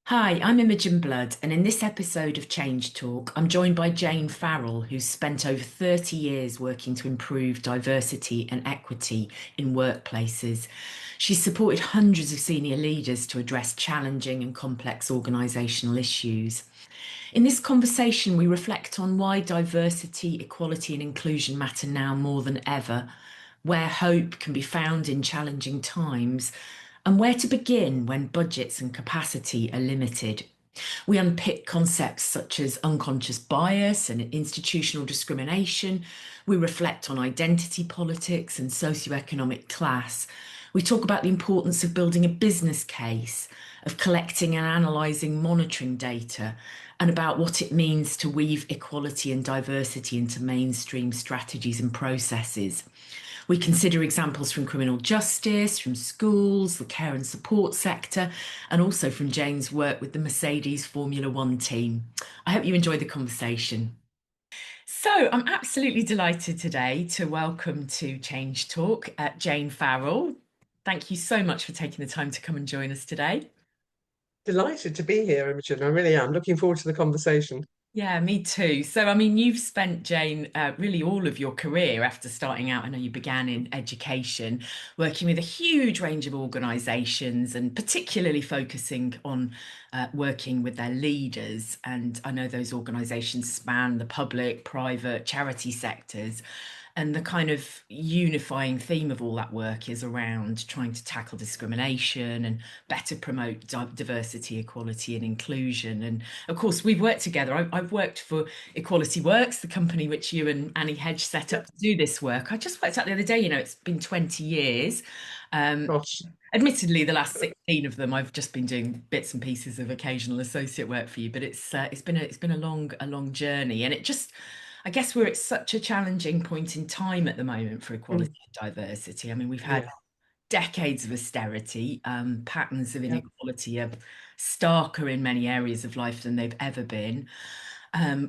Hi, I'm Imogen Blood, and in this episode of Change Talk, I'm joined by Jane Farrell, who's spent over 30 years working to improve diversity and equity in workplaces. She's supported hundreds of senior leaders to address challenging and complex organisational issues. In this conversation, we reflect on why diversity, equality, and inclusion matter now more than ever, where hope can be found in challenging times, and where to begin when budgets and capacity are limited. We unpick concepts such as unconscious bias and institutional discrimination. We reflect on identity politics and socioeconomic class. We talk about the importance of building a business case, of collecting and analysing monitoring data, and about what it means to weave equality and diversity into mainstream strategies and processes. We consider examples from criminal justice, from schools, the care and support sector, and also from Jane's work with the Mercedes Formula One team. I hope you enjoy the conversation. So, I'm absolutely delighted today to welcome to Change Talk Jane Farrell. Thank you so much for taking the time to come and join us today. Delighted to be here, Imogen. I really am. Looking forward to the conversation. Yeah, me too. So, I mean, you've spent, Jane, really all of your career after starting out. I know you began in education, working with a huge range of organisations and particularly focusing on working with their leaders. And I know those organisations span the public, private, charity sectors. And the kind of unifying theme of all that work is around trying to tackle discrimination and better promote diversity, equality, and inclusion. And of course, we've worked together. I've worked for Equality Works, the company which you and Annie Hedge set up Yep. to do this work. I just worked out the other day, it's been 20 years. Um, Gosh. Admittedly, the last 16 of them, I've just been doing bits and pieces of occasional associate work for you, but it's been a long journey, and it just, I guess we're at such a challenging point in time at the moment for equality Mm, and diversity. I mean, we've had yeah. decades of austerity, patterns of Yep. inequality are starker in many areas of life than they've ever been.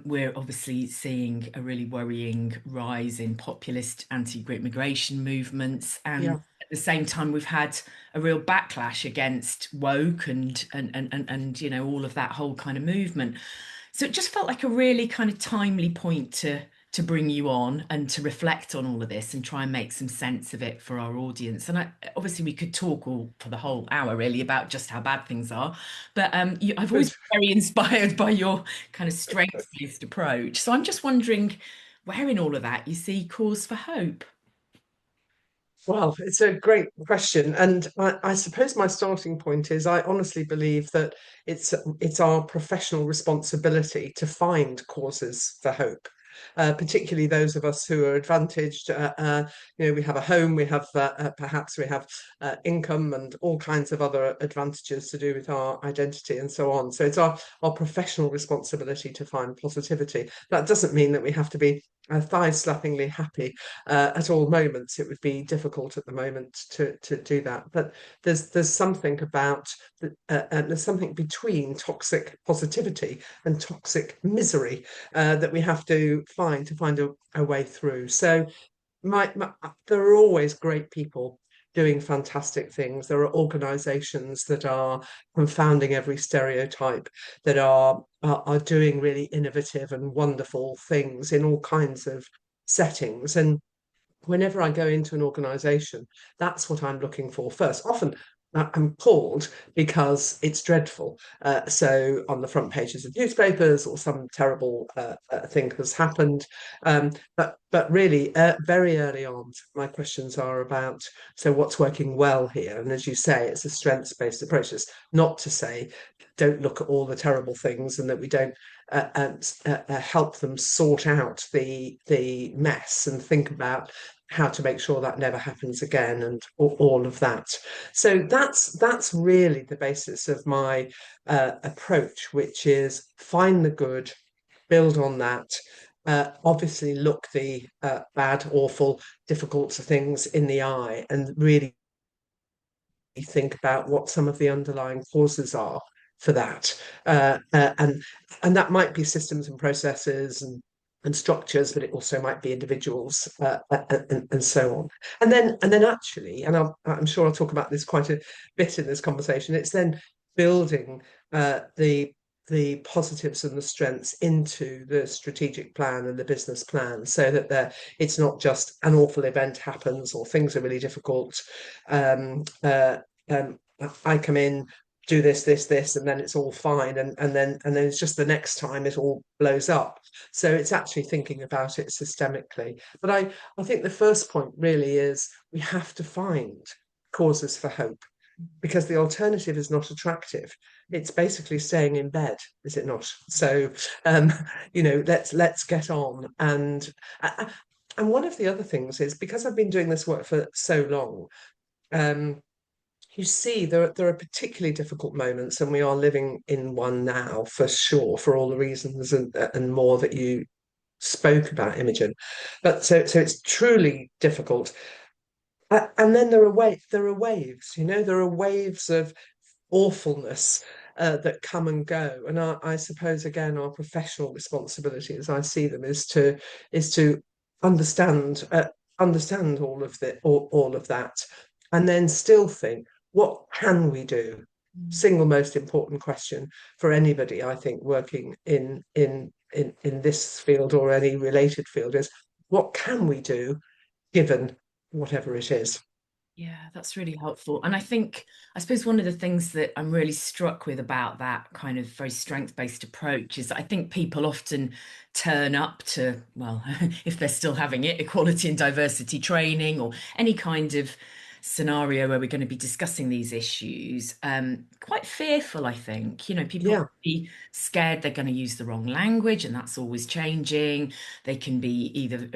We're obviously seeing a really worrying rise in populist anti-Great migration movements, and Yeah. at the same time, we've had a real backlash against woke and all of that whole kind of movement. So it just felt like a really kind of timely point to bring you on and to reflect on all of this and try and make some sense of it for our audience. And obviously we could talk all for the whole hour really about just how bad things are, but I've always Good. been very inspired by your kind of strengths-based approach. So I'm just wondering where in all of that you see cause for hope. Well, it's a great question, and I suppose my starting point is I honestly believe that it's our professional responsibility to find causes for hope. Particularly those of us who are advantaged, we have a home, we have perhaps we have income and all kinds of other advantages to do with our identity and so on. So it's our professional responsibility to find positivity. That doesn't mean that we have to be thigh-slappingly happy at all moments. It would be difficult at the moment to do that. But there's something about there's something between toxic positivity and toxic misery that we have to find a way through. So there are always great people doing fantastic things. There are organizations that are confounding every stereotype, that are doing really innovative and wonderful things in all kinds of settings. And whenever I go into an organization, that's what I'm looking for first. Often I'm called because it's dreadful. So on the front pages of newspapers, or some terrible thing has happened. But really, very early on, my questions are about, so what's working well here? And as you say, it's a strengths-based approach. It's not to say don't look at all the terrible things and that we don't help them sort out the mess and think about how to make sure that never happens again, and all of that. So that's really the basis of my approach, which is find the good, build on that. Obviously, look the bad, awful, difficult things in the eye, and really think about what some of the underlying causes are for that. And that might be systems and processes and structures, but it also might be individuals, and so on. And then actually, I'm sure I'll talk about this quite a bit in this conversation. It's then building the positives and the strengths into the strategic plan and the business plan, so that it's not just an awful event happens or things are really difficult. Um, uh, I come in, do this, and then it's all fine, and then it's just the next time it all blows up. So it's actually thinking about it systemically. But I think the first point really is we have to find causes for hope, because the alternative is not attractive. It's basically staying in bed, is it not? So, um, let's get on. And one of the other things is, because I've been doing this work for so long, um, you see there are particularly difficult moments, and we are living in one now for sure, for all the reasons and more that you spoke about, Imogen. But so it's truly difficult. And then there are waves, there are waves of awfulness that come and go. And I suppose, again, our professional responsibility, as I see them, is to understand understand all of that, and then still think, what can we do? Single most important question for anybody, I think, working in this field or any related field, is what can we do given whatever it is. Yeah, that's really helpful. And I suppose one of the things that I'm really struck with about that kind of very strength-based approach is that I think people often turn up to, well, if they're still having it, equality and diversity training or any kind of scenario where we're going to be discussing these issues, quite fearful, I think. People Yeah, can be scared they're going to use the wrong language, and that's always changing. They can be either,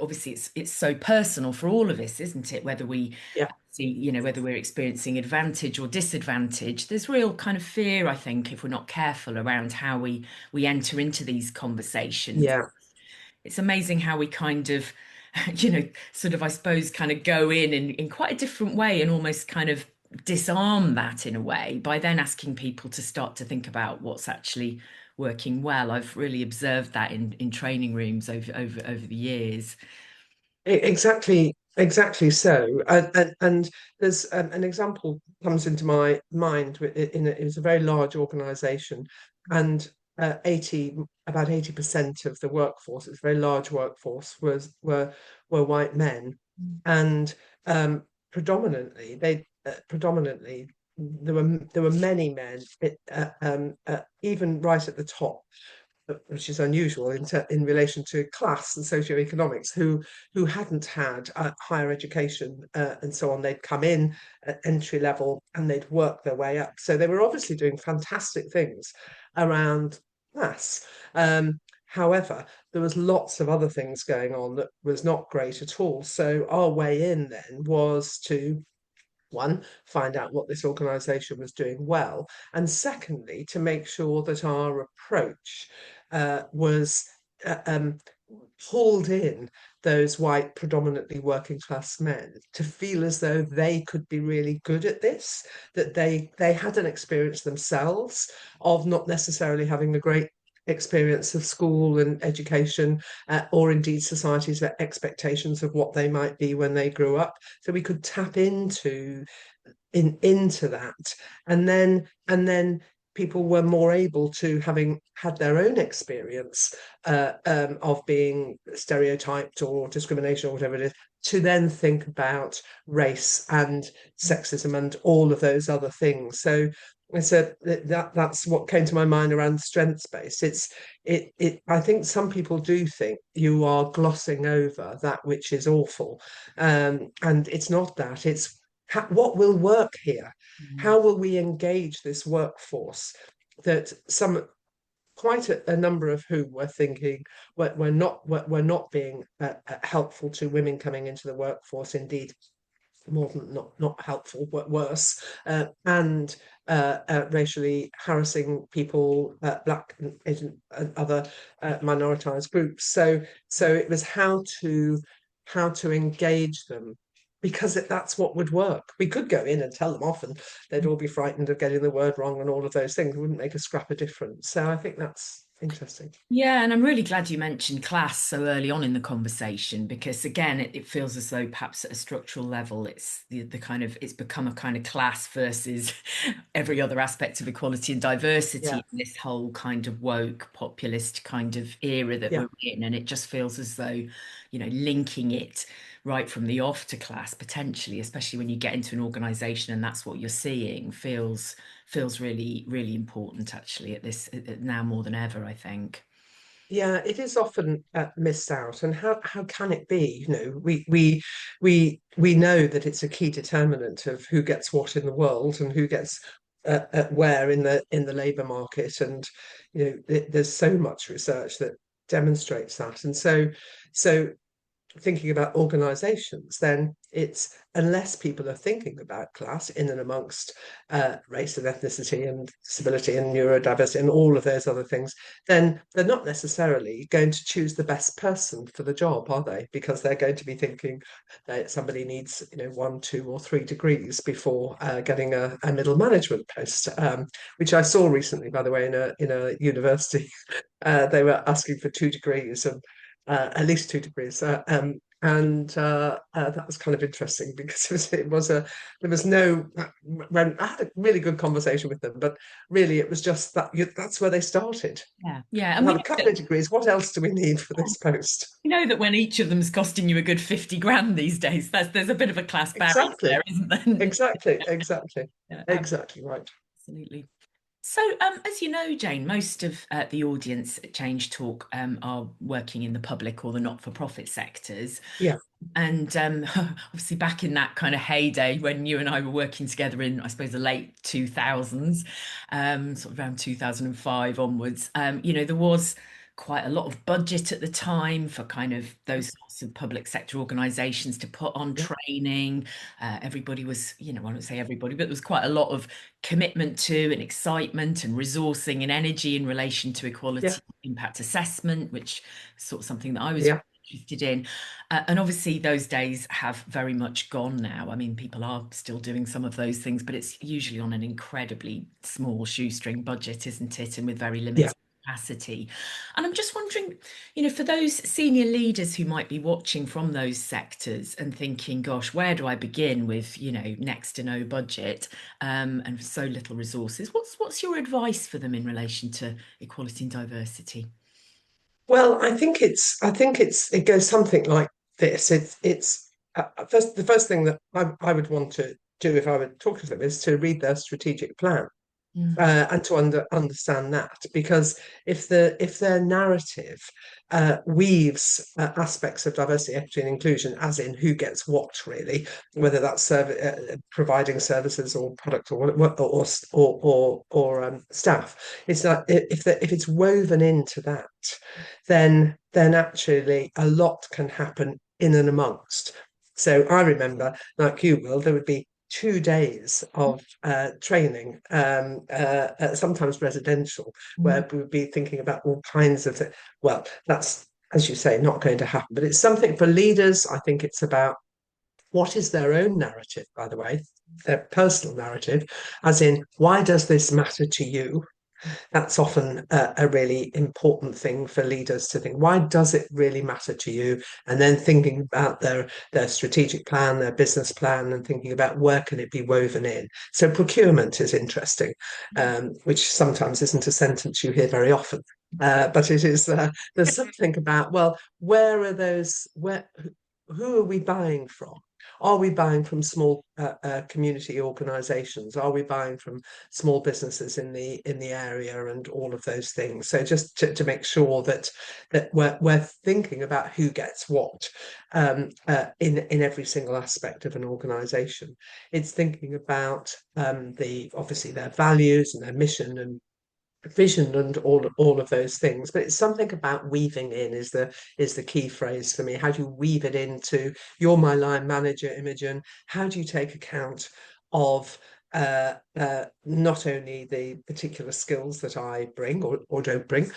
obviously it's so personal for all of us, isn't it? Whether we yeah, see, whether we're experiencing advantage or disadvantage, there's real kind of fear, I think, if we're not careful around how we enter into these conversations. yeah. It's amazing how we kind of, sort of, I suppose, kind of go in quite a different way and almost kind of disarm that in a way by then asking people to start to think about what's actually working well. I've really observed that in training rooms over the years. Exactly so. And there's an example comes into my mind. It was a very large organization, and 80 about 80% of the workforce, it's a very large workforce, were white men. And predominantly there were many men, even right at the top, which is unusual in relation to class and socioeconomics, who hadn't had higher education and so on. They'd come in at entry level and they'd work their way up. So they were obviously doing fantastic things around class. However, there was lots of other things going on that was not great at all. So our way in then was to, one, find out what this organisation was doing well, and secondly, to make sure that our approach was pulled in those white, predominantly working class men to feel as though they could be really good at this, that they had an experience themselves of not necessarily having a great experience of school and education, or indeed society's expectations of what they might be when they grew up. So we could tap into that, and then people were more able to, having had their own experience of being stereotyped or discrimination or whatever it is, to then think about race and sexism and all of those other things. So I said that's what came to my mind around strengths based. I think some people do think you are glossing over that which is awful, and it's not that. It's what will work here. Mm. How will we engage this workforce that quite a number of whom were thinking we're not being helpful to women coming into the workforce, indeed more than not helpful, but worse, and racially harassing people, black and Asian and other minoritized groups. So it was how to engage them, because that's what would work. We could go in and tell them off, and they'd all be frightened of getting the word wrong and all of those things. It wouldn't make a scrap of difference. So I think Interesting. Yeah, and I'm really glad you mentioned class so early on in the conversation because again, it feels as though perhaps at a structural level, it's the kind of it's become a kind of class versus every other aspect of equality and Yeah, diversity in this whole kind of woke populist kind of era that yeah. we're in, and it just feels as though, linking it right from the off to class potentially, especially when you get into an organization and that's what you're seeing, feels really, really important actually at this now more than ever, I think. Yeah, it is often missed out. And how can it be? We know that it's a key determinant of who gets what in the world and who gets where in the labour market. And there's so much research that demonstrates that. And so thinking about organizations, then it's unless people are thinking about class in and amongst race and ethnicity and disability and neurodiversity and all of those other things, then they're not necessarily going to choose the best person for the job, are they? Because they're going to be thinking that somebody needs, 1, 2, or 3 degrees before getting a middle management post, which I saw recently, by the way, in a university. They were asking for 2 degrees and at least 2 degrees. And that was kind of interesting because there was no when I had a really good conversation with them, but really it was just that's where they started. Yeah, yeah, and We'll we have know a couple that of degrees. What else do we need for this post? we know that when each of them's costing you a good 50 grand these days, there's a bit of a class barrier Exactly, there, isn't there? exactly, Yeah, exactly right. absolutely. So, as you know, Jane, most of the audience at Change Talk are working in the public or the not-for-profit sectors. Yeah, And obviously, back in that kind of heyday when you and I were working together in, I suppose, the late 2000s, sort of around 2005 onwards, there was quite a lot of budget at the time for kind of those sorts of public sector organizations to put on yeah, training. Everybody was, I won't say everybody, but there was quite a lot of commitment to and excitement and resourcing and energy in relation to yeah, equality impact assessment, which is sort of something that I was yeah, interested in. And obviously, those days have very much gone now. I mean, people are still doing some of those things, but it's usually on an incredibly small shoestring budget, isn't it? And with very yeah. limited capacity. And I'm just wondering, for those senior leaders who might be watching from those sectors and thinking, gosh, where do I begin with, next to no budget and so little resources? What's your advice for them in relation to equality and diversity? Well, it goes something like this. The first thing that I would want to do if I were talking to them is to read their strategic plan Mm, and to understand that, because if their narrative weaves aspects of diversity, equity, and inclusion, as in who gets what, really, whether that's providing services or product or staff, it's like if it's woven into that, then actually a lot can happen in and amongst. So I remember, like you will, there would be 2 days of training, sometimes residential, mm, where we would be thinking about all kinds of things. Well, that's, as you say, not going to happen, but it's something for leaders. I think it's about what is their own narrative, by the way, their personal narrative, as in, why does this matter to you? That's often a really important thing for leaders to think. Why does it really matter to you? And then thinking about their strategic plan, their business plan, and thinking about where can it be woven in. So procurement is interesting, which sometimes isn't a sentence you hear very often. But it is. There's something about, well, where are those? Who are we buying from? Are we buying from small community organisations? Are we buying from small businesses in the area and all of those things? So just to make sure that we're thinking about who gets what in every single aspect of an organisation. It's thinking about obviously their values and their mission and vision and all of those things, but it's something about weaving in is the key phrase for me. How do you weave it into, you're my line manager, Imogen, how do you take account of not only the particular skills that I bring or don't bring,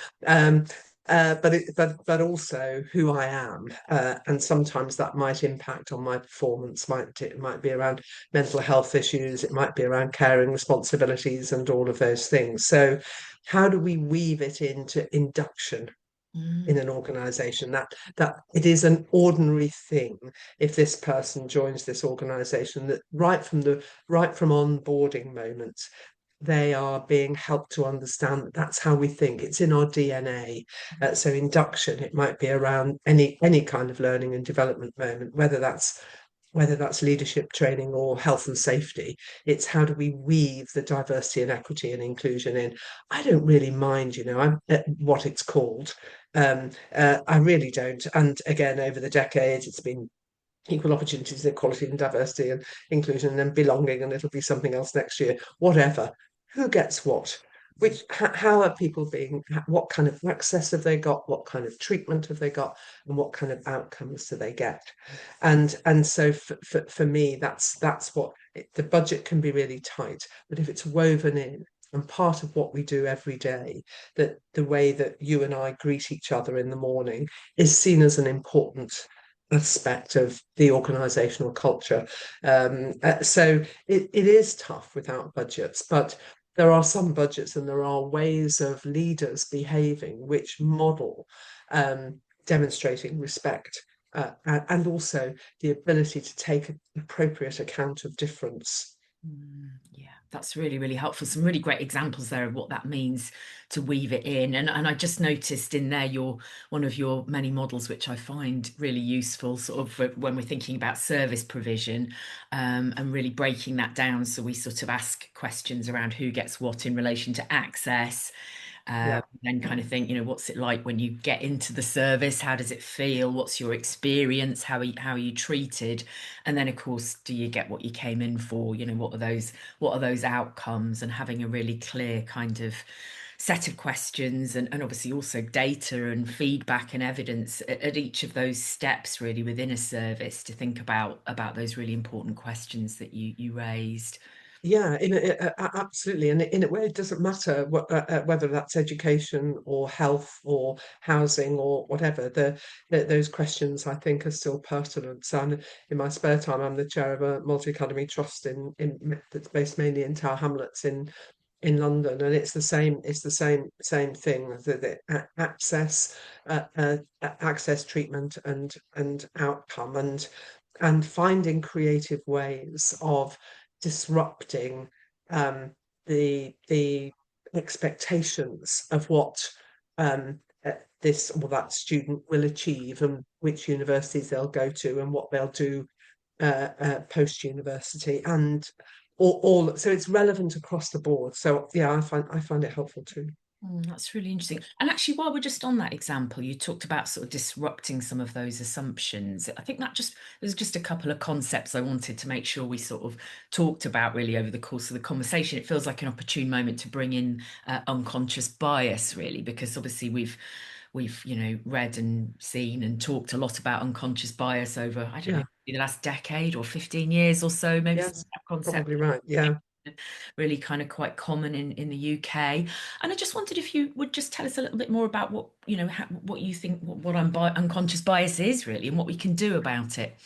but also who I am, and sometimes that might impact on my performance. It might be around mental health issues, it might be around caring responsibilities, and all of those things. So, how do we weave it into induction in Mm. an organization, that it is an ordinary thing if this person joins this organization, that right from onboarding moments they are being helped to understand that that's how we think. It's in our DNA. So induction, it might be around any kind of learning and development moment, whether that's leadership training or health and safety. It's how do we weave the diversity and equity and inclusion in. I don't really mind, I'm what it's called. I really don't. And again, over the decades, it's been equal opportunities, equality and diversity and inclusion and then belonging, and it'll be something else next year, whatever. Who gets what? How are people being, what kind of access have they got? What kind of treatment have they got? And what kind of outcomes do they get? And so for me, that's what the budget can be really tight, but if it's woven in, and part of what we do every day, that the way that you and I greet each other in the morning is seen as an important aspect of the organizational culture. So it is tough without budgets, but there are some budgets and there are ways of leaders behaving which model demonstrating respect, and also the ability to take appropriate account of difference. Yeah, that's really, really helpful. Some really great examples there of what that means to weave it in. And I just noticed in there your one of your many models, which I find really useful, sort of when we're thinking about service provision, and really breaking that down. So we sort of ask questions around who gets what in relation to access. Yeah. Then kind of think, what's it like when you get into the service? How does it feel? What's your experience? How are you treated? And then, of course, do you get what you came in for? What are those outcomes? And having a really clear kind of set of questions, and obviously also data and feedback and evidence at each of those steps, really within a service, to think about those really important questions that you raised. Yeah, absolutely, and in a way, it doesn't matter whether that's education or health or housing or whatever. Those questions, I think, are still pertinent. So, in my spare time, I'm the chair of a multi-academy trust in that's based mainly in Tower Hamlets in London, and it's the same. It's the same thing. Access, access, treatment, and outcome, and finding creative ways of disrupting um, the expectations of what this or that student will achieve, and which universities they'll go to, and what they'll do post university, and all. So it's relevant across the board. So yeah, I find it helpful too. That's really interesting. And actually, while we're just on that example, you talked about sort of disrupting some of those assumptions. I think there's just a couple of concepts I wanted to make sure we sort of talked about really over the course of the conversation. It feels like an opportune moment to bring in unconscious bias, really, because obviously we've read and seen and talked a lot about unconscious bias over, I don't know, Yeah. the last decade or 15 years or so, maybe Yes. that concept Probably right. Yeah. really kind of quite common in the UK. And I just wondered if you would just tell us a little bit more about what you think what unconscious bias is really, and what we can do about it.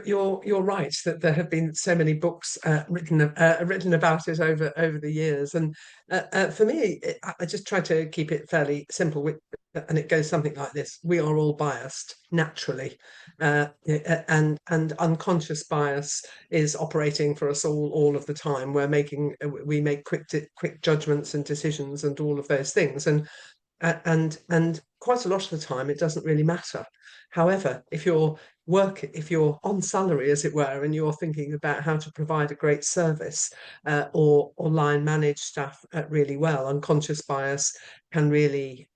You're right that there have been so many books written about it over the years, and for me, I just try to keep it fairly simple. And it goes something like this: we are all biased naturally, and unconscious bias is operating for us all of the time. We make quick judgments and decisions and all of those things, and quite a lot of the time it doesn't really matter. However, if you're on salary, as it were, and you're thinking about how to provide a great service, or line manage staff really well, unconscious bias can really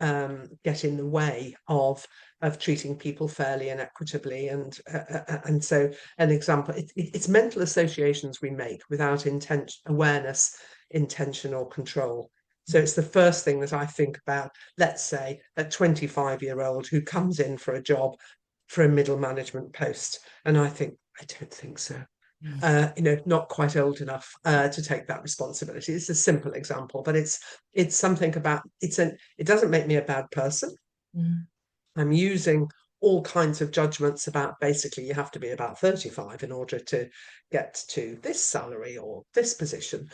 get in the way of treating people fairly and equitably. And so an example, it's mental associations we make without awareness, intention, or control. So it's the first thing that I think about. Let's say a 25-year-old who comes in for a job for a middle management post, and I think, I don't think so. Mm. Not quite old enough to take that responsibility. It's a simple example, but it's something about it doesn't make me a bad person. Mm. I'm using all kinds of judgments about basically you have to be about 35 in order to get to this salary or this position.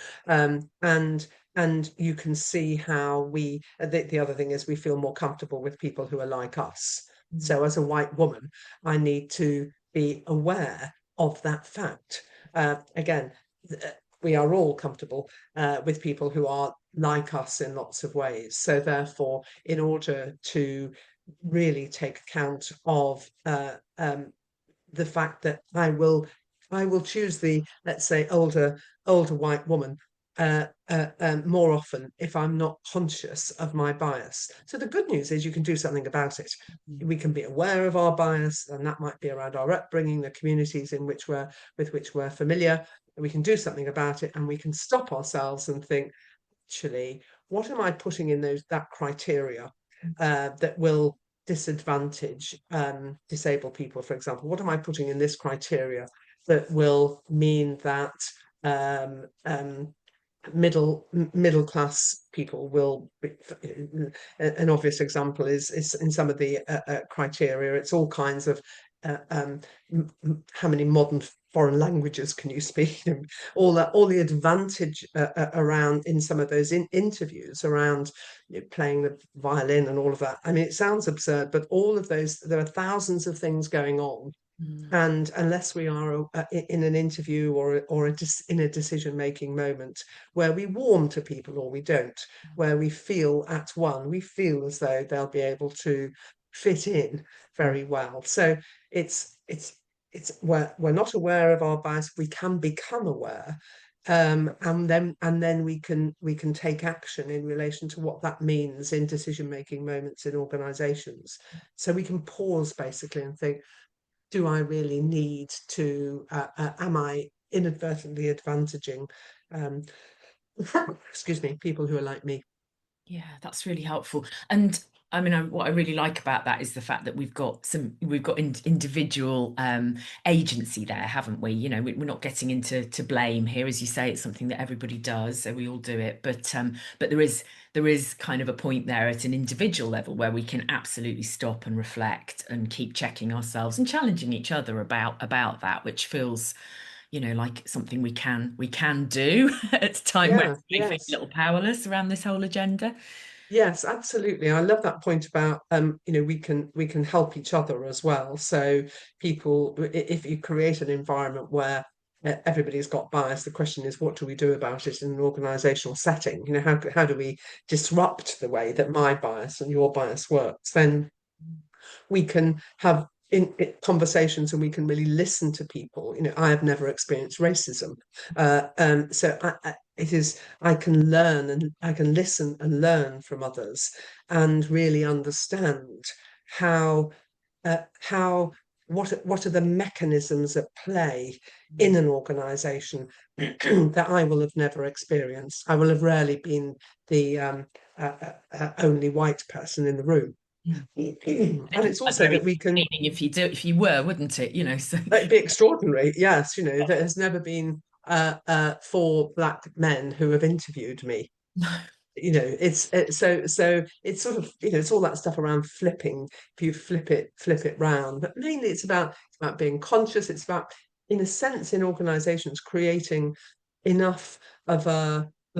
And you can see how the other thing is we feel more comfortable with people who are like us. Mm. So as a white woman, I need to be aware of that fact. Again, we are all comfortable with people who are like us in lots of ways. So therefore, in order to really take account of the fact that I will choose the, let's say, older white woman more often if I'm not conscious of my bias. So the good news is you can do something about it. Mm. We can be aware of our bias, and that might be around our upbringing, the communities in which we're familiar. We can do something about it, and we can stop ourselves and think, actually, what am I putting in that criteria that will disadvantage disabled people, for example? What am I putting in this criteria that will mean that um, um, middle class people will be, an obvious example is in some of the criteria, it's all kinds of how many modern foreign languages can you speak, all the advantage around in some of those interviews around playing the violin and all of that. I mean, it sounds absurd, but all of those, there are thousands of things going on, Mm. and unless we are in an interview in a decision making moment where we warm to people or we don't, where we feel at one, we feel as though they'll be able to fit in Mm. very well. So we're not aware of our bias. We can become aware, and then we can take action in relation to what that means in decision making moments in organisations. So we can pause basically and think, do I really need to, am I inadvertently advantaging, um, excuse me, people who are like me? Yeah, that's really helpful. And I mean, what I really like about that is the fact that we've got individual agency there, haven't we? You know, we're not getting into to blame here, as you say. It's something that everybody does, so we all do it. But there is kind of a point there at an individual level where we can absolutely stop and reflect and keep checking ourselves and challenging each other about that, which feels, like something we can do at a time where Yeah, we feel a yes. little powerless around this whole agenda. Yes, absolutely. I love that point about we can help each other as well. So people, if you create an environment where everybody's got bias, the question is, what do we do about it in an organizational setting? How do we disrupt the way that my bias and your bias works? Then we can have conversations and we can really listen to people. I have never experienced racism, so I can learn and I can listen and learn from others and really understand how how what are the mechanisms at play in an organization that I will have never experienced. I will have rarely been the only white person in the room. Mm. And It'd be it's quite also very that we can, entertaining if you were, wouldn't it? So it'd be extraordinary. Yes, there has never been four black men who have interviewed me. So it's sort of, it's all that stuff around flipping. If you flip it round, but mainly it's about being conscious. It's about, in a sense, in organizations, creating enough of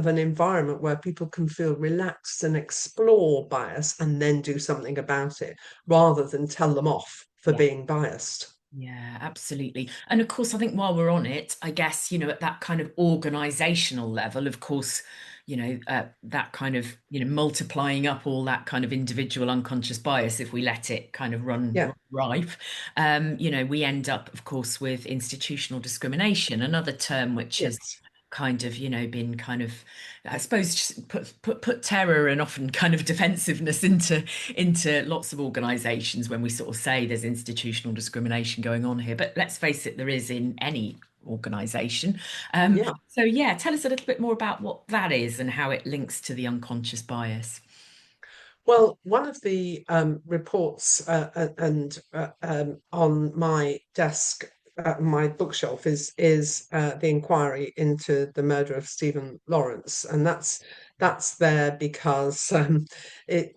an environment where people can feel relaxed and explore bias and then do something about it, rather than tell them off for yeah. being biased. Yeah, absolutely. And of course, I think while we're on it, I guess, at that kind of organizational level, of course, that kind of, multiplying up all that kind of individual unconscious bias, if we let it kind of run Yeah. rife, we end up, of course, with institutional discrimination, another term which has Yes. kind of, been kind of, I suppose, just put terror and often kind of defensiveness into lots of organizations when we sort of say there's institutional discrimination going on here. But let's face it, there is in any organization. Yeah. So yeah, tell us a little bit more about what that is and how it links to the unconscious bias. Well, one of the reports and on my desk, my bookshelf, is the inquiry into the murder of Stephen Lawrence, and that's there because it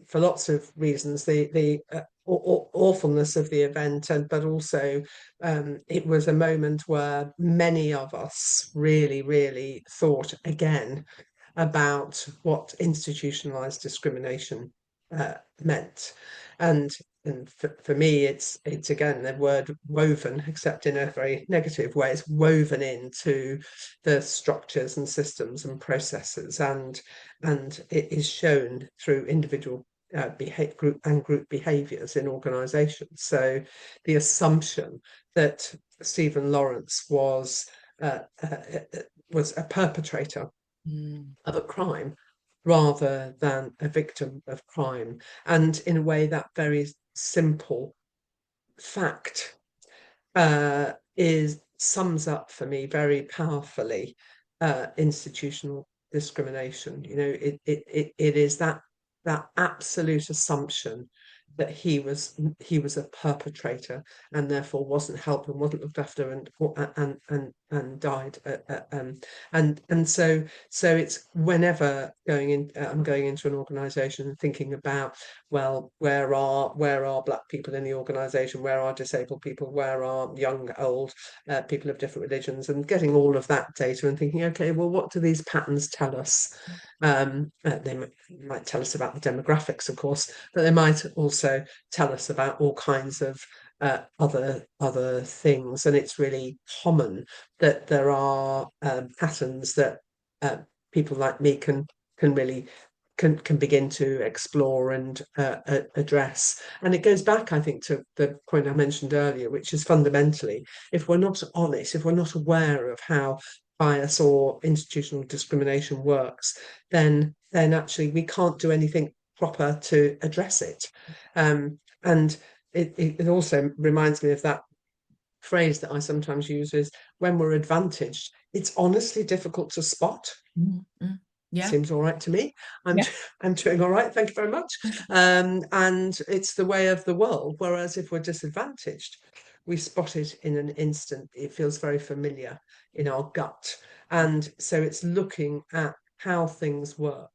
for lots of reasons, the awfulness of the event, and but also it was a moment where many of us really, really thought again about what institutionalized discrimination meant. And for me, it's again the word woven, except in a very negative way. It's woven into the structures and systems and processes, and it is shown through individual group behaviours in organisations. So the assumption that Stephen Lawrence uh, uh, was a perpetrator Mm. of a crime rather than a victim of crime. And in a way, that very simple fact is sums up for me very powerfully institutional discrimination. You know, it is that absolute assumption that he was a perpetrator and therefore wasn't helped and wasn't looked after and died and so it's whenever I'm going into an organization and thinking about, well, where are black people in the organization, where are disabled people, where are young, old, people of different religions, and getting all of that data and thinking, okay, well, what do these patterns tell us? They might tell us about the demographics, of course, but they might also tell us about all kinds of other things. And it's really common that there are patterns that people like me can really can begin to explore and address. And it goes back, I think, to the point I mentioned earlier, which is fundamentally, if we're not honest, if we're not aware of how bias or institutional discrimination works, then actually we can't do anything proper to address it. And it also reminds me of that phrase that I sometimes use is, when we're advantaged, it's honestly difficult to spot. Mm. Mm. Yeah. Seems all right to me. I'm Yeah. I'm doing all right, thank you very much. And it's the way of the world. Whereas if we're disadvantaged, we spot it in an instant. It feels very familiar in our gut. And so it's looking at how things work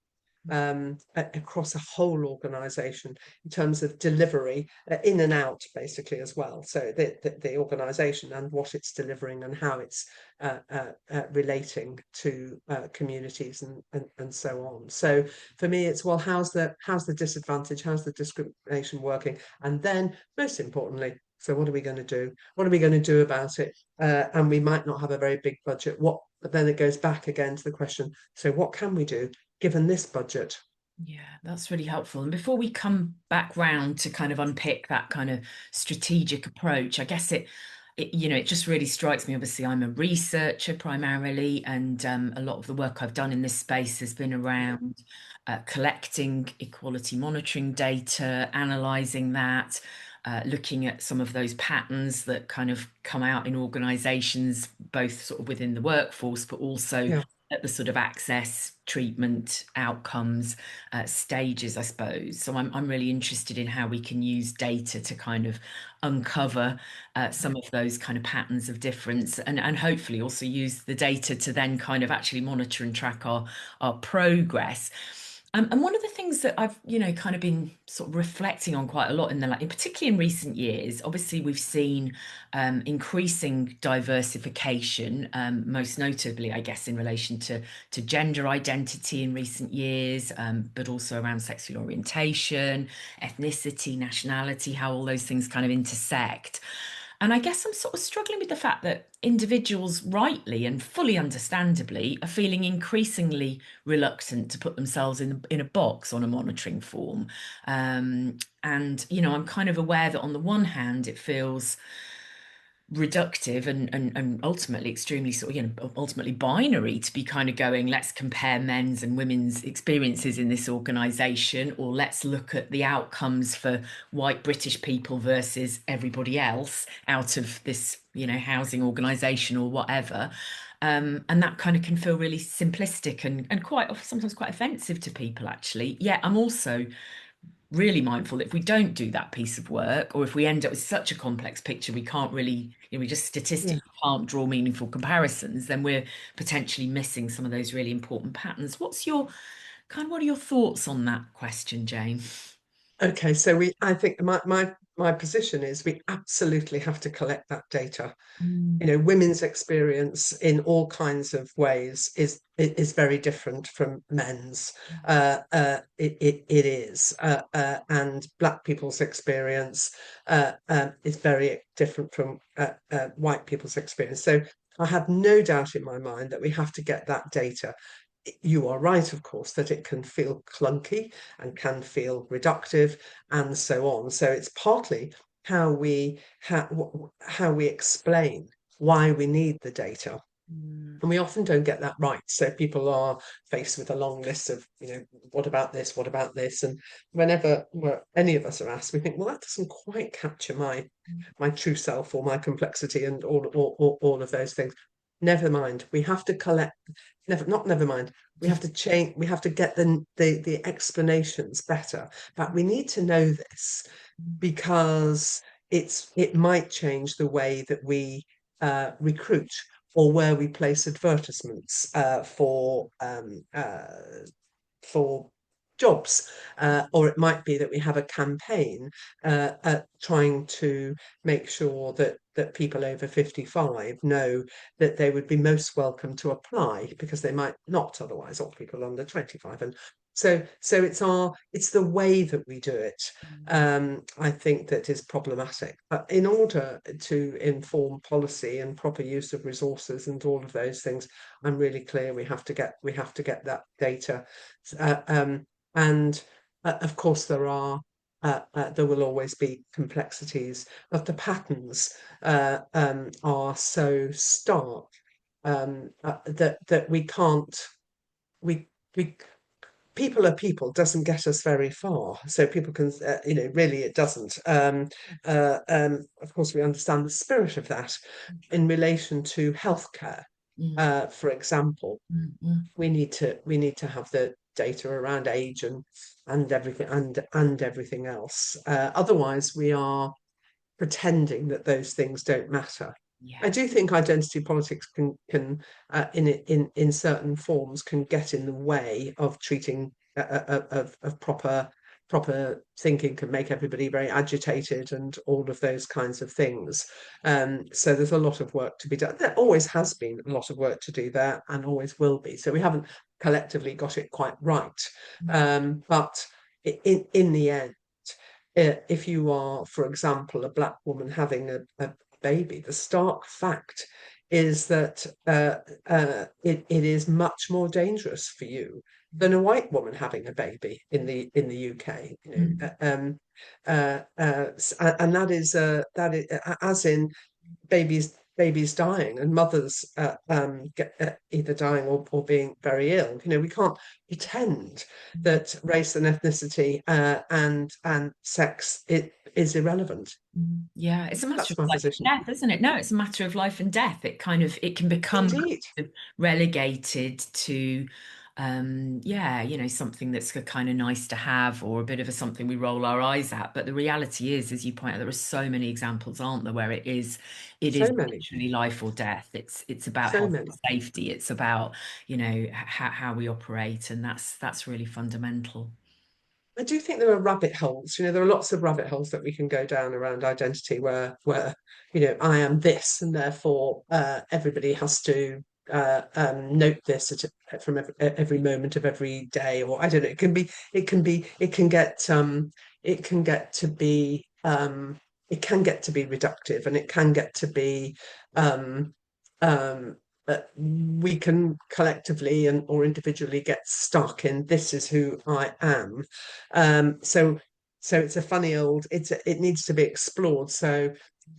across a whole organization in terms of delivery, in and out, basically, as well. So the organization and what it's delivering and how it's relating to communities and so on. So for me, it's, well, how's the disadvantage, how's the discrimination working, and then most importantly, so what are we going to do? What are we going to do about it? And we might not have a very big budget. But then it goes back again to the question, so what can we do given this budget? Yeah, that's really helpful. And before we come back round to kind of unpick that kind of strategic approach, I guess it just really strikes me. Obviously, I'm a researcher primarily, and a lot of the work I've done in this space has been around collecting equality monitoring data, analysing that, looking at some of those patterns that kind of come out in organisations, both sort of within the workforce, but also Yeah. at the sort of access, treatment, outcomes stages, I suppose. So I'm really interested in how we can use data to kind of uncover some of those kind of patterns of difference, and hopefully also use the data to then kind of actually monitor and track our progress. And one of the things that I've, kind of been sort of reflecting on quite a lot particularly in recent years, obviously we've seen increasing diversification, most notably, I guess, in relation to gender identity in recent years, but also around sexual orientation, ethnicity, nationality, how all those things kind of intersect. And I guess I'm sort of struggling with the fact that individuals, rightly and fully understandably, are feeling increasingly reluctant to put themselves in a box on a monitoring form. And, I'm kind of aware that on the one hand, it feels reductive and ultimately extremely sort of, ultimately binary to be kind of going, let's compare men's and women's experiences in this organization, or let's look at the outcomes for white British people versus everybody else out of this, housing organization or whatever. And that kind of can feel really simplistic and quite sometimes quite offensive to people, actually. Yeah, I'm also really mindful that if we don't do that piece of work, or if we end up with such a complex picture, we can't really, we just Yeah. statistically can't draw meaningful comparisons, then we're potentially missing some of those really important patterns. What are your thoughts on that question, Jane? Okay, so I think my position is we absolutely have to collect that data. Mm, Women's experience in all kinds of ways is very different from men's. It is, and Black people's experience is very different from white people's experience. So I have no doubt in my mind that we have to get that data. You are right, of course, that it can feel clunky and can feel reductive and so on. So it's partly how we explain why we need the data. mm, And we often don't get that right. So people are faced with a long list of, what about this? What about this? And whenever any of us are asked, we think, well, that doesn't quite capture my true self or my complexity and all of those things. Never mind. We have to collect. Never mind. We have to change. We have to get the explanations better. But we need to know this because it might change the way that we recruit or where we place advertisements for jobs, or it might be that we have a campaign trying to make sure that people over 55 know that they would be most welcome to apply because they might not otherwise, or people under 25. And so it's the way that we do it, I think, that is problematic. But in order to inform policy and proper use of resources and all of those things, I'm really clear we have to get that data. uh, um, and of course, there will always be complexities, but the patterns are so stark that we can't. We people are people doesn't get us very far. So people can, really it doesn't. Of course, we understand the spirit of that in relation to healthcare. mm, For example, mm, mm. we need to have the data around age and everything and everything else. Otherwise, we are pretending that those things don't matter. Yeah. I do think identity politics can in certain forms can get in the way of treating of proper thinking, can make everybody very agitated and all of those kinds of things. So there's a lot of work to be done. There always has been a lot of work to do there and always will be. So we haven't collectively got it quite right. But in the end, if you are, for example, a Black woman having a baby, the stark fact is that it is much more dangerous for you than a white woman having a baby in the UK. And that is as in babies dying and mothers either dying or being very ill. We can't pretend that race and ethnicity and sex it is irrelevant. Yeah, it's a matter That's of my life position. and death, isn't it? No, it's a matter of life and death. It can become Indeed. kind of relegated to yeah, something that's a kind of nice to have or a bit of a something we roll our eyes at. But the reality is, as you point out, there are so many examples, aren't there, where it is So many, literally life or death. It's about so health many. and safety. It's about, how we operate, and that's really fundamental. I do think there are rabbit holes. There are lots of rabbit holes that we can go down around identity where I am this, and therefore everybody has to note this from every moment of every day, or I don't know. It can get to be reductive, and it can get to be um, um, we can collectively and or individually get stuck in this is who I am. So it's a funny old. It needs to be explored. So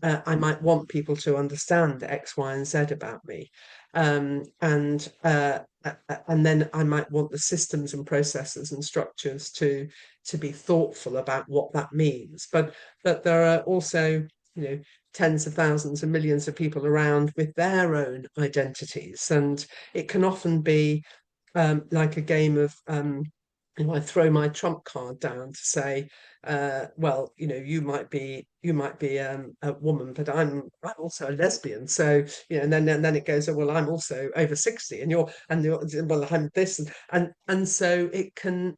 I might want people to understand X, Y, and Z about me, and then I might want the systems and processes and structures to be thoughtful about what that means. But there are also, tens of thousands and millions of people around with their own identities, and it can often be like a game of I throw my trump card down to say, well, you might be a woman, but I'm also a lesbian. So, and then it goes, oh, well, I'm also over 60, and you're well, I'm this, and so it can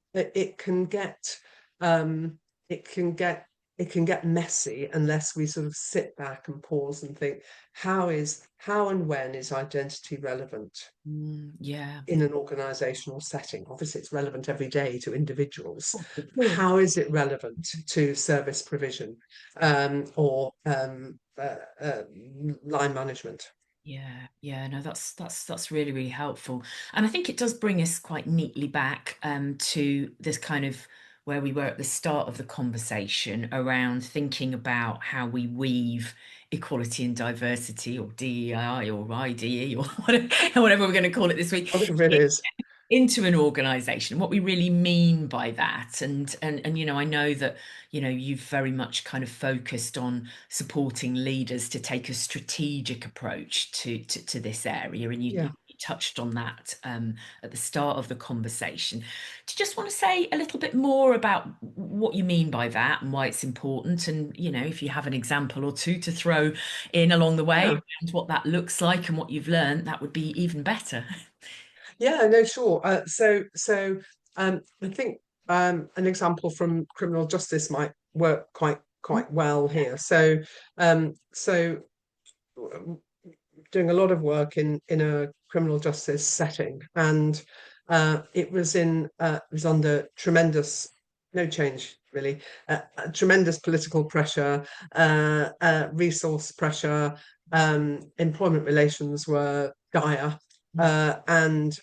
get um it can get messy unless we sort of sit back and pause and think, how and when is identity relevant Yeah. in an organizational setting? Obviously, it's relevant every day to individuals. Of course. How is it relevant to service provision, or line management? Yeah, yeah, no, that's really, really helpful. And I think it does bring us quite neatly back to this kind of where we were at the start of the conversation around thinking about how we weave equality and diversity, or DEI or IDE, or whatever we're going to call it this week, Whatever it is. into an organization, what we really mean by that. And I know that you've very much kind of focused on supporting leaders to take a strategic approach to this area, and you Yeah. touched on that at the start of the conversation. Do you just want to say a little bit more about what you mean by that and why it's important, and if you have an example or two to throw in along the way Yeah. and what that looks like and what you've learned, that would be even better. Yeah, no, sure. I think an example from criminal justice might work quite well here. So doing a lot of work in a criminal justice setting, and it was under tremendous, no change really, tremendous political pressure, resource pressure. Employment relations were dire, and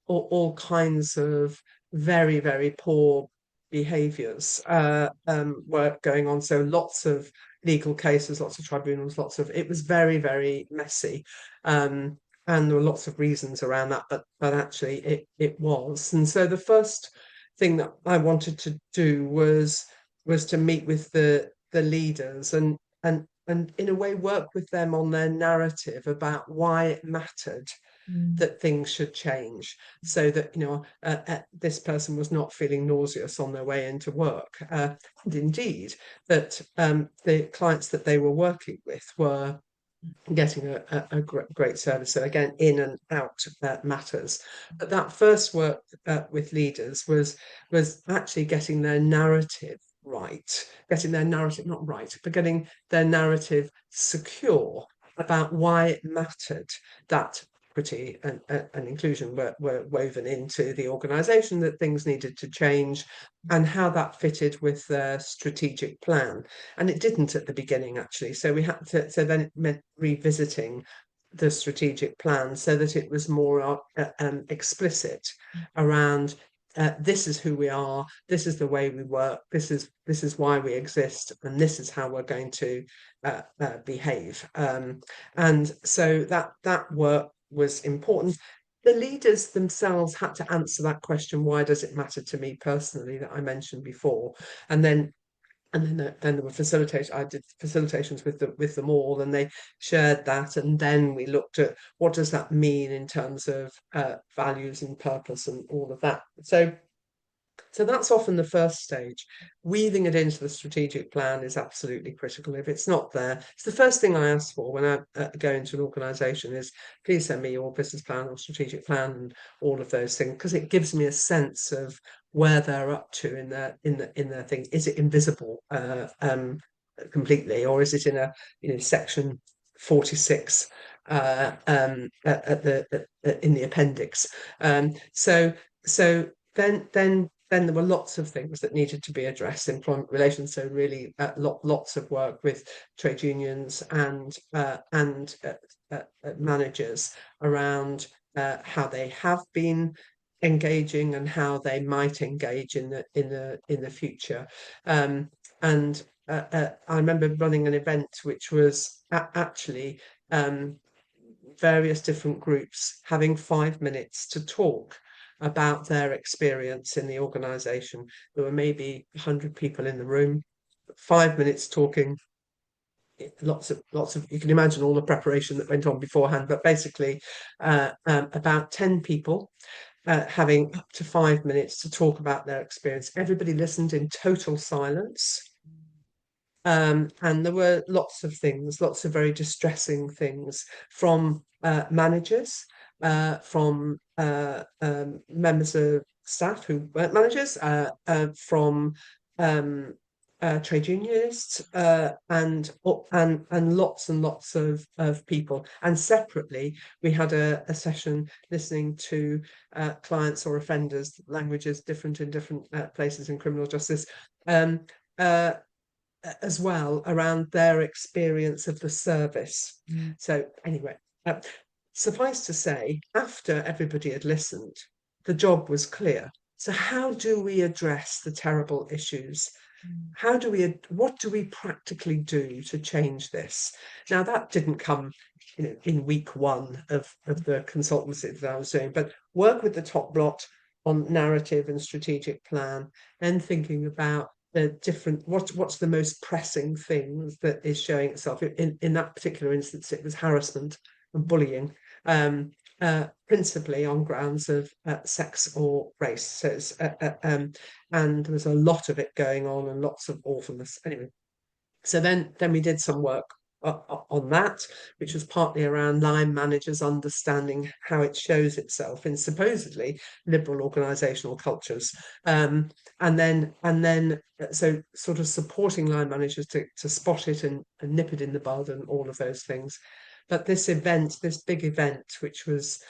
all kinds of very, very poor behaviours were going on. So lots of legal cases, lots of tribunals, it was very, very messy. And there were lots of reasons around that, but actually it was. And so the first thing that I wanted to do was to meet with the leaders, and in a way work with them on their narrative about why it mattered Mm. that things should change, so that this person was not feeling nauseous on their way into work, and indeed that the clients that they were working with were getting a great service. So again, in and out matters. But that first work with leaders was actually getting their narrative right, getting their narrative not right, but getting their narrative secure about why it mattered that equity and inclusion were woven into the organisation, that things needed to change, and how that fitted with their strategic plan. And it didn't at the beginning, actually. So we had to, so then it meant revisiting the strategic plan so that it was more explicit around, this is who we are, this is the way we work, this is why we exist, and this is how we're going to behave. And so that work was important. The leaders themselves had to answer that question, why does it matter to me personally, that I mentioned before. And then there were facilitators. I did facilitations with them all, and they shared that. And then we looked at, what does that mean in terms of values and purpose and all of that. So that's often the first stage. Weaving it into the strategic plan is absolutely critical. If it's not there, it's the first thing I ask for when I go into an organisation is, please send me your business plan or strategic plan and all of those things, because it gives me a sense of where they're up to in their thing. Is it invisible completely, or is it in a section 46 in the appendix? So then there were lots of things that needed to be addressed, employment relations. So really, lots of work with trade unions and managers around how they have been engaging and how they might engage in the future. And I remember running an event which was actually various different groups having 5 minutes to talk about their experience in the organisation. There were maybe 100 people in the room, 5 minutes talking. Lots of, you can imagine all the preparation that went on beforehand, but basically about 10 people having up to 5 minutes to talk about their experience. Everybody listened in total silence. And there were lots of things, lots of very distressing things from managers, from members of staff who weren't managers, from trade unionists, and lots and lots of people. And separately, we had a session listening to clients or offenders, languages different in different places in criminal justice, um, uh, as well, around their experience of the service. Mm. So anyway, suffice to say, after everybody had listened, the job was clear. So how do we address the terrible issues? What do we practically do to change this? Now, that didn't come, in week one of the consultancy that I was doing, but work with the top lot on narrative and strategic plan, and thinking about the different, what's the most pressing things that is showing itself. In that particular instance, it was harassment and bullying. Principally on grounds of sex or race. So and there was a lot of it going on, and lots of awfulness. Anyway, so then we did some work on that, which was partly around line managers understanding how it shows itself in supposedly liberal organisational cultures, and then so sort of supporting line managers to spot it and nip it in the bud and all of those things. But this big event, which was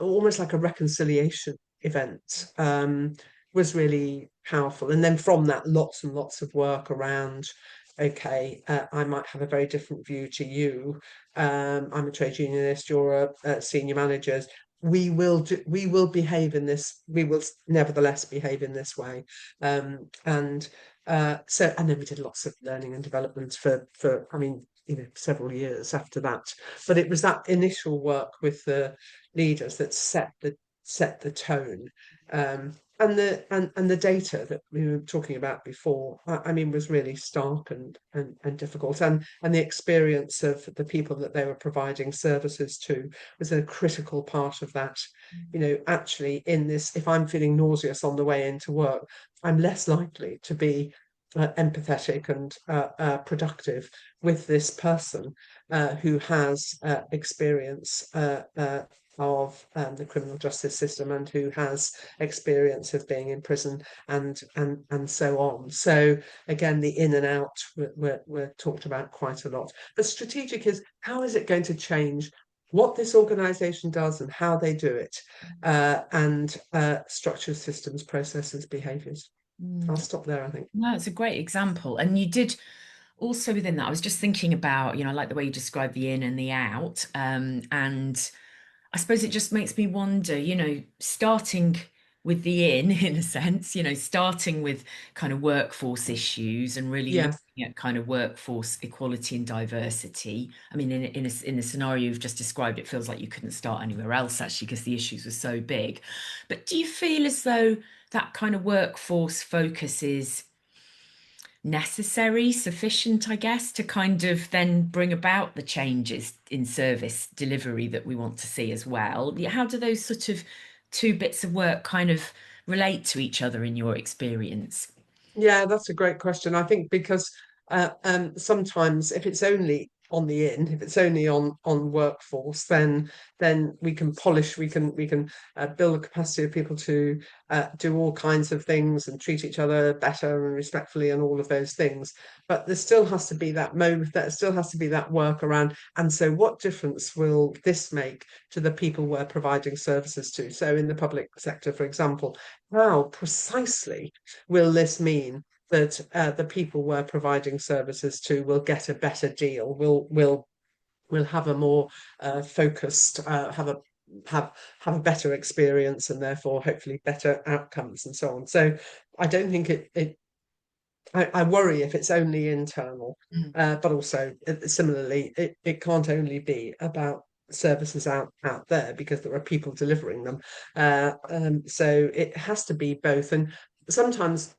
almost like a reconciliation event, was really powerful. And then from that, lots and lots of work around, okay, I might have a very different view to you. I'm a trade unionist, you're a senior manager. We will behave in this, we will nevertheless behave in this way. And then we did lots of learning and development for I mean, several years after that. But it was that initial work with the leaders that set the tone. And the data that we were talking about before, I mean, was really stark and difficult. And the experience of the people that they were providing services to was a critical part of that. Actually, in this, if I'm feeling nauseous on the way into work, I'm less likely to be empathetic and productive with this person who has experience of the criminal justice system, and who has experience of being in prison, and so on. So again, the in and out were talked about quite a lot. But strategic is, how is it going to change what this organisation does and how they do it, and structures, systems, processes, behaviours. I'll stop there, I think. No, it's a great example. And you did also within that, I was just thinking about, I like the way you describe the in and the out. And I suppose it just makes me wonder, starting with the in a sense, starting with kind of workforce issues and really Yeah, looking at kind of workforce equality and diversity. I mean, in the scenario you've just described, it feels like you couldn't start anywhere else actually, because the issues were so big. But do you feel as though that kind of workforce focus is necessary, sufficient, I guess, to kind of then bring about the changes in service delivery that we want to see as well? How do those sort of two bits of work kind of relate to each other in your experience? yeah, that's a great question. I think because sometimes if it's only on the in, if it's only on workforce, then we can polish, we can build the capacity of people to do all kinds of things and treat each other better and respectfully and all of those things. But there still has to be that moment, there still has to be that work around. And so what difference will this make to the people we're providing services to? So in the public sector, for example, how precisely will this mean that the people we're providing services to will get a better deal, will have a more focused, have a better experience, and therefore hopefully better outcomes and so on. So I don't think I worry if it's only internal, Mm. but also similarly, it can't only be about services out there, because there are people delivering them. So it has to be both. And sometimes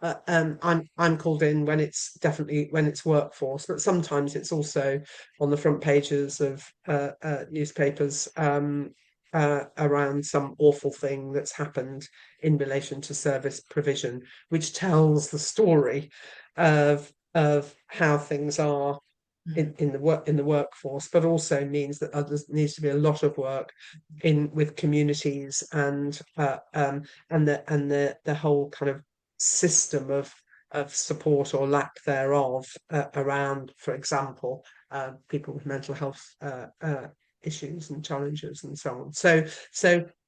I'm called in when it's workforce, but sometimes it's also on the front pages of newspapers, around some awful thing that's happened in relation to service provision, which tells the story of how things are Mm. in the workforce, but also means that others needs to be a lot of work in with communities, and the whole kind of system of of support or lack thereof around, for example, people with mental health issues and challenges and so on. So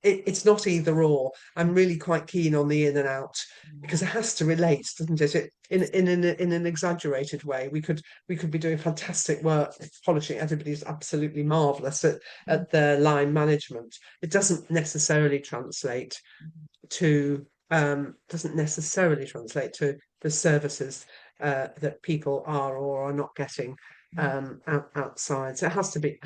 it's not either or. I'm really quite keen on the in and out, because it has to relate, doesn't it? In an exaggerated way. We could be doing fantastic work polishing. Everybody's absolutely marvelous at their line management. It doesn't necessarily translate to the services that people are or are not getting outside. So it has to be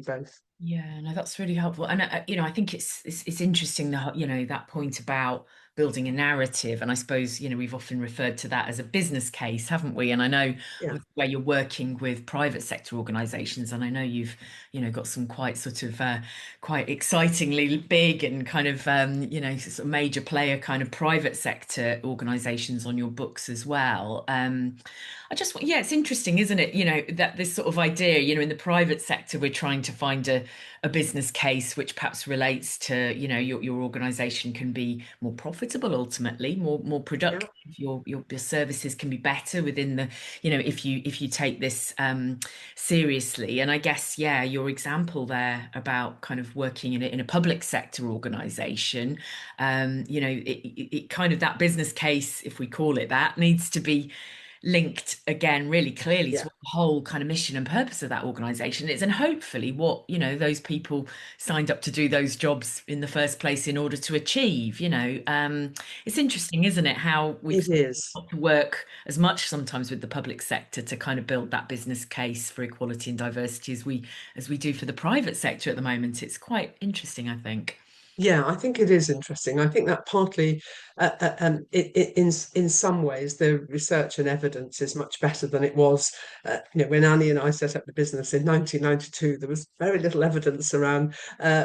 both. Yeah, no, that's really helpful. And I think it's interesting that that point about building a narrative. And I suppose, we've often referred to that as a business case, haven't we? And I know Yeah, where you're working with private sector organizations, and I know you've, got some quite sort of quite excitingly big and kind of sort of major player kind of private sector organizations on your books as well. Yeah, it's interesting, isn't it? That this sort of idea, in the private sector, we're trying to find a business case which perhaps relates to, your organization can be more profitable ultimately, more yeah, productive. Your services can be better within the, if you take this seriously. And I guess, yeah, your example there about kind of working in a public sector organization, it kind of that business case, if we call it that, needs to be linked again really clearly to yeah. what the whole kind of mission and purpose of that organization is, and hopefully what those people signed up to do those jobs in the first place in order to achieve. It's interesting, isn't it, how we've It is. got to work as much sometimes with the public sector to kind of build that business case for equality and diversity as we do for the private sector at the moment. It's quite interesting, I think. Yeah, I think it is interesting. I think that partly, in some ways, the research and evidence is much better than it was. When Annie and I set up the business in 1992, there was very little evidence around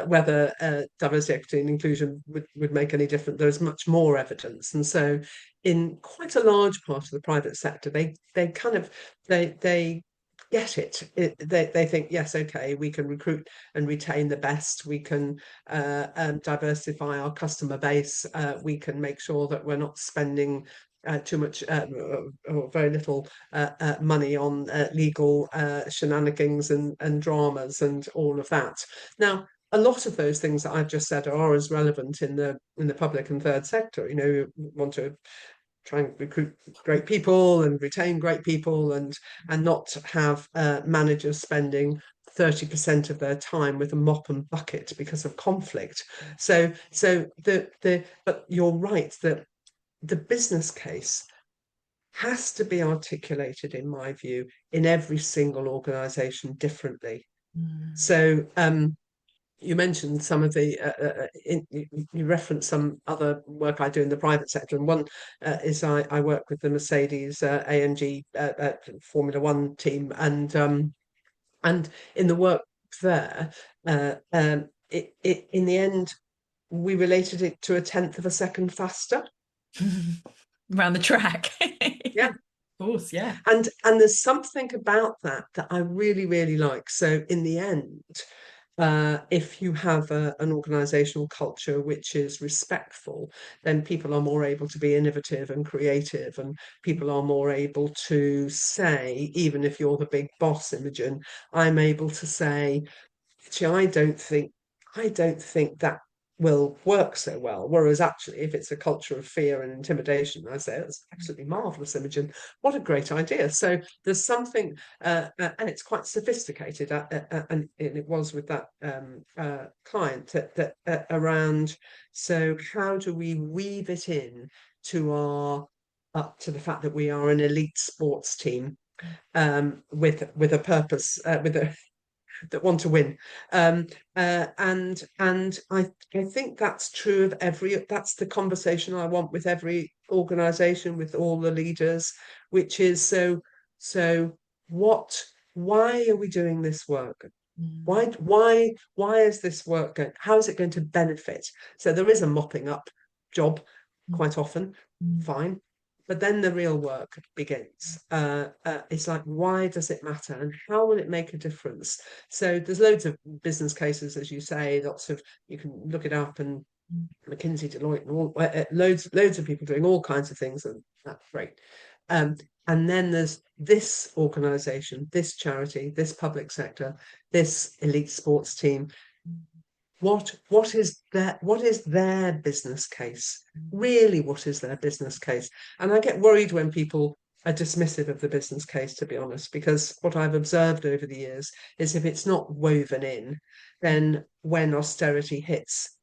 whether diversity, equity, and inclusion would make any difference. There's much more evidence, and so in quite a large part of the private sector, they kind of they get it. They think, yes, okay, we can recruit and retain the best. We can diversify our customer base. We can make sure that we're not spending too much or very little money on legal shenanigans and dramas and all of that. Now, a lot of those things that I've just said are as relevant in the public and third sector. You want to try and recruit great people and retain great people, and not have managers spending 30% of their time with a mop and bucket because of conflict. But you're right that the business case has to be articulated, in my view, in every single organization differently. Mm. So you mentioned some of the you referenced some other work I do in the private sector, and one is I work with the Mercedes AMG Formula One team, and in the work there, in the end we related it to a tenth of a second faster. Around the track. Yeah, Yeah, of course, yeah. and there's something about that I really really like. So in the end, if you have an organizational culture which is respectful, then people are more able to be innovative and creative, and people are more able to say, even if you're the big boss, Imogen, I'm able to say, actually, I don't think that will work so well. Whereas actually, if it's a culture of fear and intimidation, I say, that's absolutely marvelous, Imogen. What a great idea. So there's something, and it's quite sophisticated, and it was with that client that around. So how do we weave it in to our up to the fact that we are an elite sports team, with a purpose, with a that want to win. And I think that's true of that's the conversation I want with every organization, with all the leaders, which is, so what why are we doing this work? Mm. Why is this work going? How is it going to benefit? So there is a mopping up job quite often, Mm. fine. But then the real work begins. It's like, why does it matter, and how will it make a difference? So there's loads of business cases, as you say, lots of, you can look it up, and Mm. McKinsey, Deloitte, and loads of people doing all kinds of things, and that's great. Um, and then there's this organisation, this charity, this public sector, this elite sports team. What is their business case? Really, what is their business case? And I get worried when people are dismissive of the business case, to be honest, because what I've observed over the years is if it's not woven in, then when austerity hits,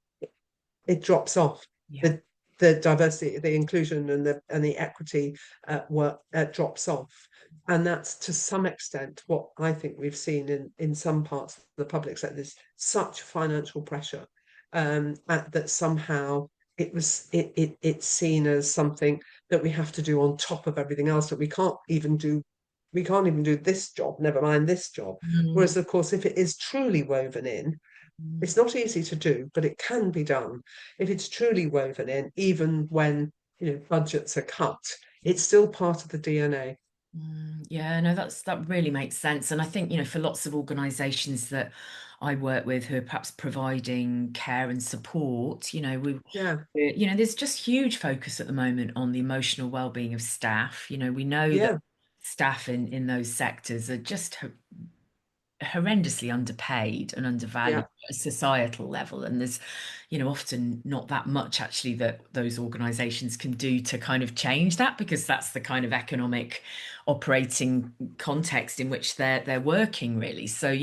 it drops off. Yeah. The diversity, the inclusion, and the equity work drops off, and that's to some extent what I think we've seen in some parts of the public sector. There's such financial pressure that somehow it's seen as something that we have to do on top of everything else, that we can't even do this job, never mind this job. Mm. Whereas, of course, if it is truly woven in, it's not easy to do, but it can be done. If it's truly woven in, even when budgets are cut, it's still part of the DNA. Yeah, no, that really makes sense. And I think, for lots of organizations that I work with who are perhaps providing care and support, Yeah, there's just huge focus at the moment on the emotional well-being of staff. We know that yeah, staff in those sectors are just horrendously underpaid and undervalued yeah, at a societal level. And there's, often not that much actually that those organizations can do to kind of change that, because that's the kind of economic operating context in which they're working really. So,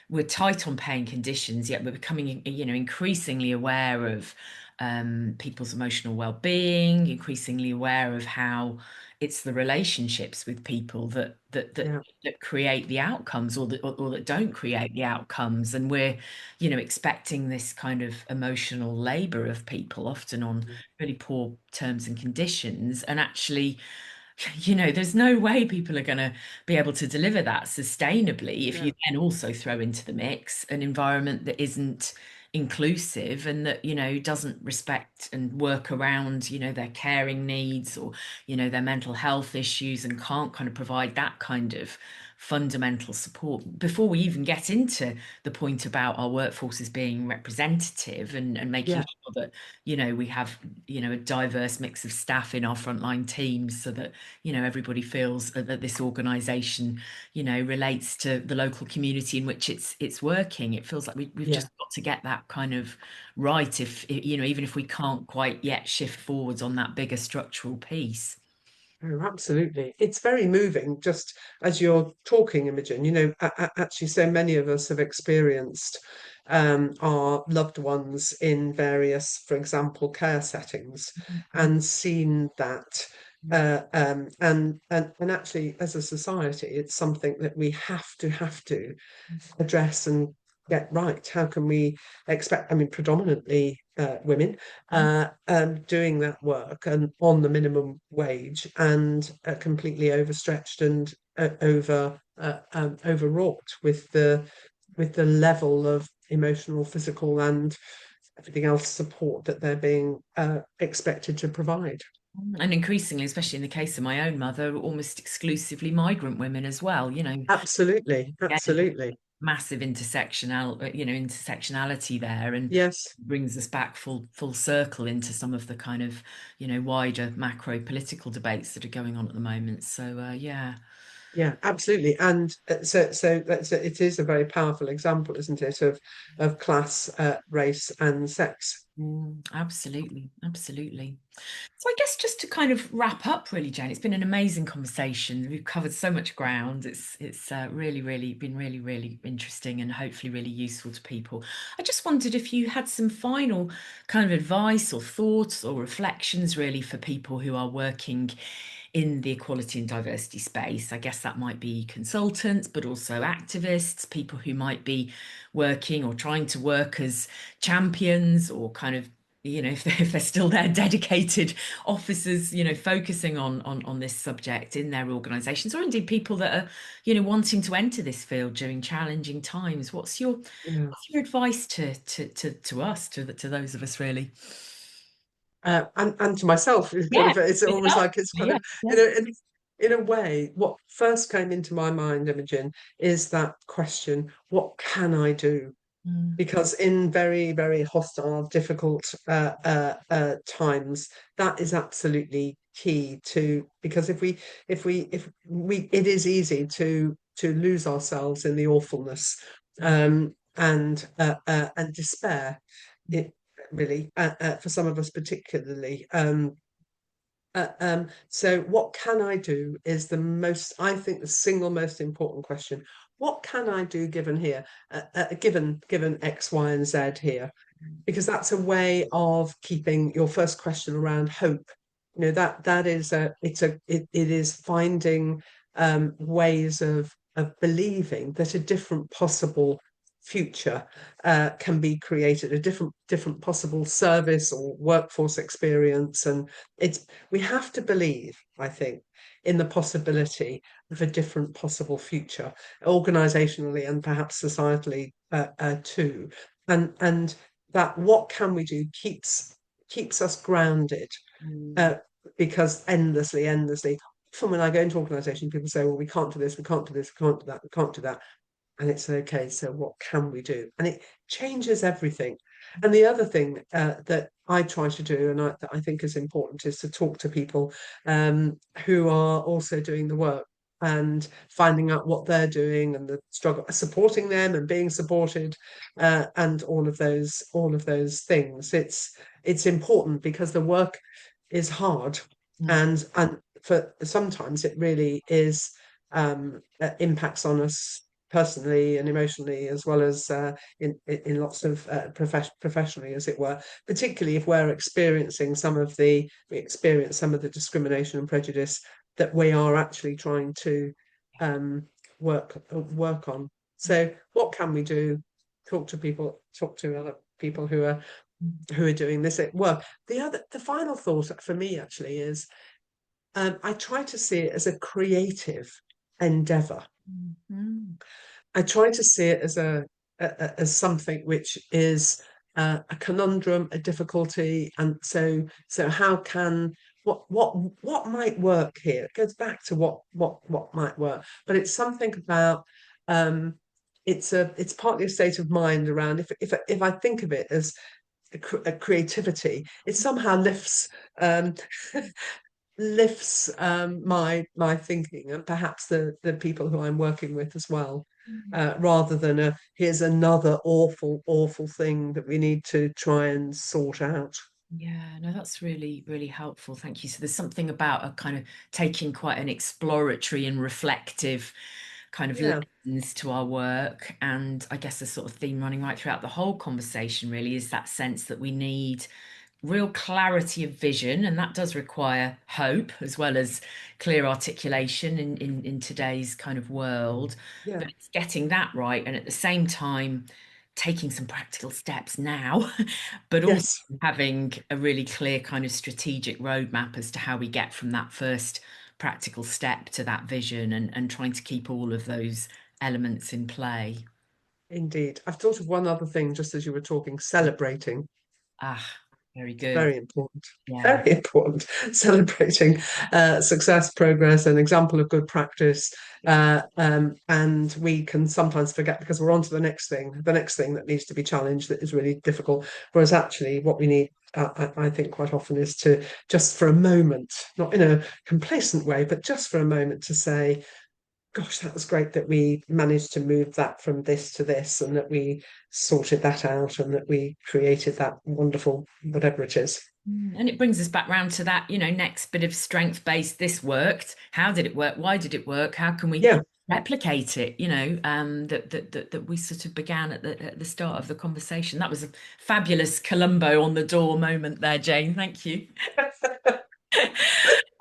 we're tight on paying conditions, yet we're becoming, increasingly aware of people's emotional well-being, increasingly aware of how it's the relationships with people yeah, that create the outcomes, or that don't create the outcomes. And we're, expecting this kind of emotional labor of people, often on really poor terms and conditions. And actually, there's no way people are going to be able to deliver that sustainably if you yeah, then also throw into the mix an environment that isn't inclusive, and that, doesn't respect and work around, their caring needs, or, their mental health issues, and can't kind of provide that kind of fundamental support before we even get into the point about our workforces being representative, and making yeah. sure that, we have, a diverse mix of staff in our frontline teams, so that, everybody feels that this organization, relates to the local community in which it's working. It feels like we've Yeah. just got to get that kind of right, if, even if we can't quite yet shift forwards on that bigger structural piece. Oh, absolutely. It's very moving, just as you're talking, Imogen. Actually, so many of us have experienced our loved ones in various, for example, care settings, and seen that. And actually, as a society, it's something that we have to address and get right. How can we expect, I mean, predominantly women doing that work and on the minimum wage, and completely overstretched and overwrought with the level of emotional, physical, and everything else support that they're being expected to provide. And increasingly, especially in the case of my own mother, almost exclusively migrant women as well, Absolutely, again, absolutely. massive intersectionality there, and Yes. brings us back full circle into some of the kind of, wider macro political debates that are going on at the moment. So yeah. Yeah, absolutely. And it is a very powerful example, isn't it, of class, race, and sex. Absolutely, absolutely. So I guess just to kind of wrap up, really, Jane, it's been an amazing conversation. We've covered so much ground. It's really been really interesting, and hopefully really useful to people. I just wondered if you had some final kind of advice or thoughts or reflections, really, for people who are working in the equality and diversity space. I guess that might be consultants, but also activists, people who might be working or trying to work as champions, or kind of, if they're still there, dedicated officers, focusing on this subject in their organizations, or indeed people that are, wanting to enter this field during challenging times. Yeah. What's your advice to us, to those of us, really? And to myself, it's kind Yeah, of, it's almost yourself. like it's kind Yeah, of, yeah. in a way, what first came into my mind, Imogen, is that question: what can I do? Mm. because in very, very hostile, difficult times, that is absolutely key to, because it is easy to lose ourselves in the awfulness, and despair. It really, for some of us particularly. So what can I do is I think, the single most important question. What can I do given here, given X, Y, and Z here? Because that's a way of keeping your first question around hope. That is it is finding ways of believing that a different possible future can be created, a different possible service or workforce experience. And it's we have to believe, I think, in the possibility of a different possible future, organizationally and perhaps societally, too. And that what can we do keeps us grounded, Mm. uh, because endlessly, often when I go into organization, people say, well, we can't do this, we can't do this, we can't do that, we can't do that. And it's okay, so what can we do? And it changes everything. And the other thing that I try to do, and that I think is important, is to talk to people who are also doing the work, and finding out what they're doing and the struggle, supporting them and being supported, and all of those things. It's important because the work is hard, Mm. and for sometimes it really is, impacts on us personally and emotionally, as well as in lots of professionally, as it were. Particularly if we experience some of the discrimination and prejudice that we are actually trying to um, work on. So, what can we do? Talk to other people who are doing this at work. The final thought for me actually is, I try to see it as a creative endeavor. Mm. I try to see it as something which is a conundrum, a difficulty, and so how can what might work here? It goes back to what might work, but it's something about, it's partly a state of mind around, if I think of it as a creativity, it somehow lifts my thinking, and perhaps the people who I'm working with as well, rather than here's another awful thing that we need to try and sort out. Yeah, no, that's really, really helpful. Thank you. So there's something about a kind of taking quite an exploratory and reflective kind of Yeah. lens to our work. And I guess the sort of theme running right throughout the whole conversation really is that sense that we need real clarity of vision, and that does require hope as well as clear articulation in today's kind of world. Yeah. But it's getting that right, and at the same time taking some practical steps now, but also Yes, having a really clear kind of strategic roadmap as to how we get from that first practical step to that vision, and trying to keep all of those elements in play. indeed. I've thought of one other thing just as you were talking, celebrating. Ah, very good. Very important. Yeah. Very important. Celebrating success, progress, an example of good practice. And we can sometimes forget, because we're on to the next thing that needs to be challenged, that is really difficult. Whereas actually, what we need, I think, quite often, is to just for a moment, not in a complacent way, but just for a moment, to say, gosh, that was great that we managed to move that from this to this, and that we sorted that out, and that we created that wonderful whatever it is. And it brings us back round to that, next bit of strength based. This worked. How did it work? Why did it work? How can we Yeah, replicate it? That we sort of began at the start of the conversation. That was a fabulous Columbo on the door moment there, Jane. Thank you.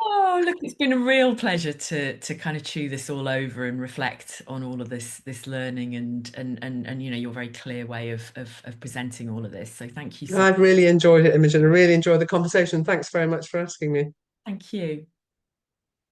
Oh, look, it's been a real pleasure to kind of chew this all over and reflect on all of this learning, and your very clear way of presenting all of this. So thank you so I've really enjoyed it, Imogen. I really enjoyed the conversation. Thanks very much for asking me. thank you.